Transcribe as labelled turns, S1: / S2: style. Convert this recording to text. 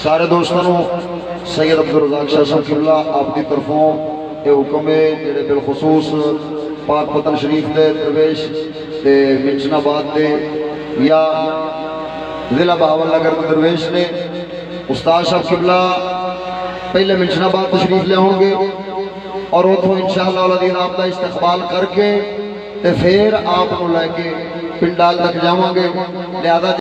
S1: सारे दोस्तों सैयद रज़ासदीक़ी किबला आपकी तरफों ये हुक्म है जेडे बिलखसूस पाक पतन शरीफ के दरवेश ते मिंचनाबाद के या जिला बहावलनगर के दरवेश ने उस्ताद साहब किबला पहले मिंचनाबाद तशरीफ लियाओगे और उतों इंशाअल्लाह आपका इस्तकबाल करके ते फिर आप लैके पिंडाल तक जावांगे। लिहाजा